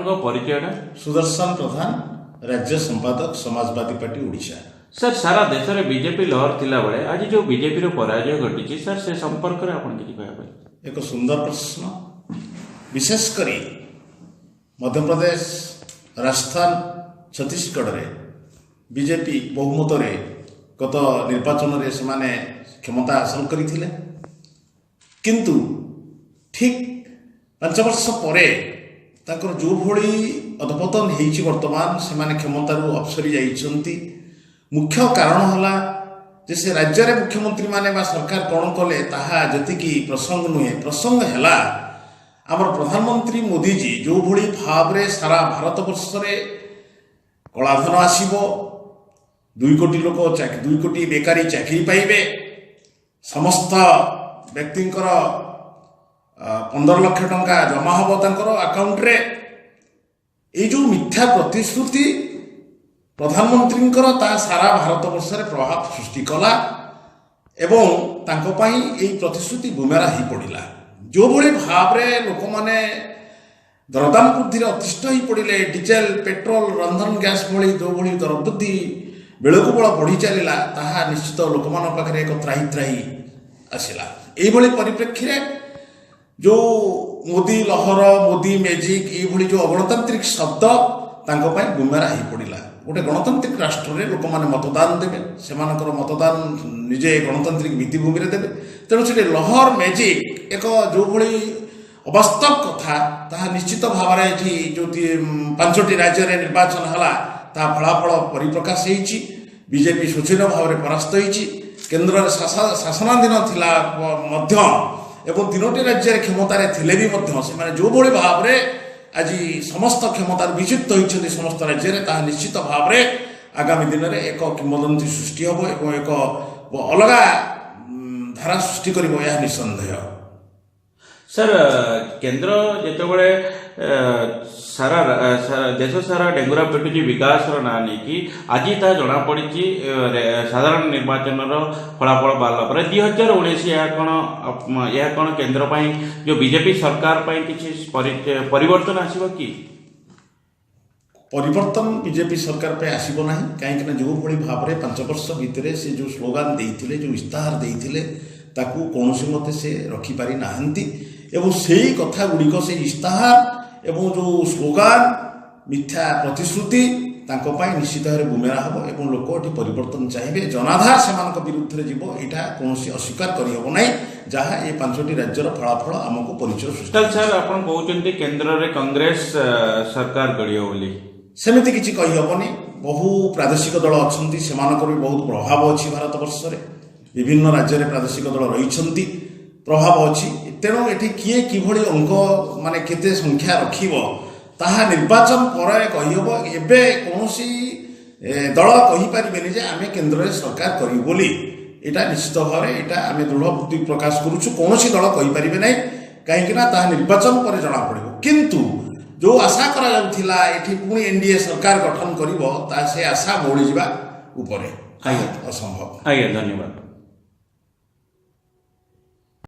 आपनको परिचयटा सुदर्शन प्रधान राज्य संपादक Samajwadi party Odisha. Sir सारा देश में बीजेपी लहर थिला बेले आज जो बीजेपी पराजय घटी सर से संपर्क में आपन किछि कहबे? एक सुंदर प्रश्न। विशेषकर मध्य प्रदेश, राजस्थान, छत्तीसगढ़ रे बीजेपी बहुमत रे गत निर्वाचन रे सेमाने क्षमता हासिल करथिले, किंतु ठीक 5 वर्ष परे ताकर जो भली अधपतन हेछि वर्तमान सेमाने क्षमतारू अपसरी जाइछंती। मुख्य कारण हला जे से राज्य रे मुख्यमंत्री माने बा सरकार कोन कले ताहा जतिकी प्रसंग नुहे। प्रसंग हला आमर प्रधानमंत्री मोदी जी जो भली भाव रे सारा भारत वर्ष रे कलाधन आसीबो, 2 कोटी लोक 2 कोटी बेकारी चाकरी पाइबे, समस्त व्यक्तिंकर 15 लाख टंका जमा हबो तांकर अकाउंट रे। ए जो मिथ्या प्रतिश्रुति प्रधानमंत्री ता सारा भारत वर्ष रे प्रभाव सृष्टि कला एवं तांको पई ए प्रतिश्रुति बुमेरा ही पड़िला। जो भली भाव रे लोक माने दरदाम वृद्धि अतिष्ठ ही पड़िले, डीजेल पेट्रोल रंधन गैस भली जो भली दर वृद्धि बेलकु बेल बढ़ी चलला ताहा निश्चित लोक मान पाखरे एक त्राही त्राही आसिला। एई भली परिप्रेक्षी रे जो मोदी लहर, मोदी मैजिक ये भली जो अगणतांत्रिक शब्द तांको पई बुमेरा ही पड़िला। गोटे गणतांत्रिक राष्ट्र रे लोक माने मतदान देबे, सेमानकर मतदान निजे गणतांत्रिक भित्तिभूमि रे देबे। तेणु से लहर मैजिक एक जो भली अवास्तव कथा ताहा निश्चित भाव में जो 5टी राज्य रे निर्वाचन हला ता फलाफल परिप्रकाश होईछि। बीजेपी शोचनीय भाव में परास्त होईछि। केंद्र शासनाधीन थिला मध्य एवं 3टी राज्य क्षमतार थिले भी मध्य से माने जो भली भाव में आज समस्त क्षमतार विच्युत होइछन्ति समस्त राज्य रे ताहा निश्चित भाव में आगामी दिन में एक किंवदंती सृष्टि हबो एवं एक अलगा धारा सृष्टि करिबो यह निसंदेह। सर केंद्र जितेबाला सारा देश सारा डेंगुरा पेटुची विकास ना नहीं आज ता जना पड़ी साधारण निर्वाचन फलाफल बाहर पर 2019 यह कौन केंद्र पाई जो बीजेपी सरकार पाई किसी परिवर्तन आसीबो कि? परिवर्तन बीजेपी सरकार पे आसीबो नाही। कहीं जो भली भाव में 5 वर्ष भितर से जो स्लोगान देइथिले, जो इस्ताहार देइथिले ताकू कौनसी मते से रखी पारि नाहंती एवं सेही कथा गुड़िक से इस्ताहार एवं जो स्लोगान मिथ्या प्रतिश्रुति तांको पाई निश्चित भाव बुमेरा हबो एवं लोक एठी परिवर्तन चाहिए। जनाधार सेमानक विरुद्ध रे जीवो एटा कोनोसी अस्वीकार करि हबो नाही जहा ए 5टी राज्यर फलाफल हमको परिचय सृष्टि। सर आपण कहउचंती केंद्र रे कांग्रेस सरकार गड़ियो बोली सेमिति किछि कहि हबोनी। बहु प्रादेशिक दल अछंती, सेमानकर भी बहुत प्रभाव अछि भारत वर्ष रे। विभिन्न राज्य रे प्रादेशिक दल रहिछंती, प्रभाव अछि। तेणु एठी किए किभଳି अंक माने केते संख्या रखिबो ताहा निर्वाचन पर कहिबो। एबे कोनोसी दल कहि परिबेनि जे आमे केंद्र रे सरकार करिबो बोली। एटा निश्चित भाव रे एटा आमे दृढ़ बुद्धि प्रकाश करूछु। कोनोसी दल कहि परिबे नै, काहे कि ना ताहा निर्वाचन पर जणा पड़िबो। किंतु जो आशा करा जाउथिला एठी पुणी एनडीए सरकार गठन करिबो ता से आशा मोड़ी जिबा उपरे असंभव। आज्ञा धन्यवाद।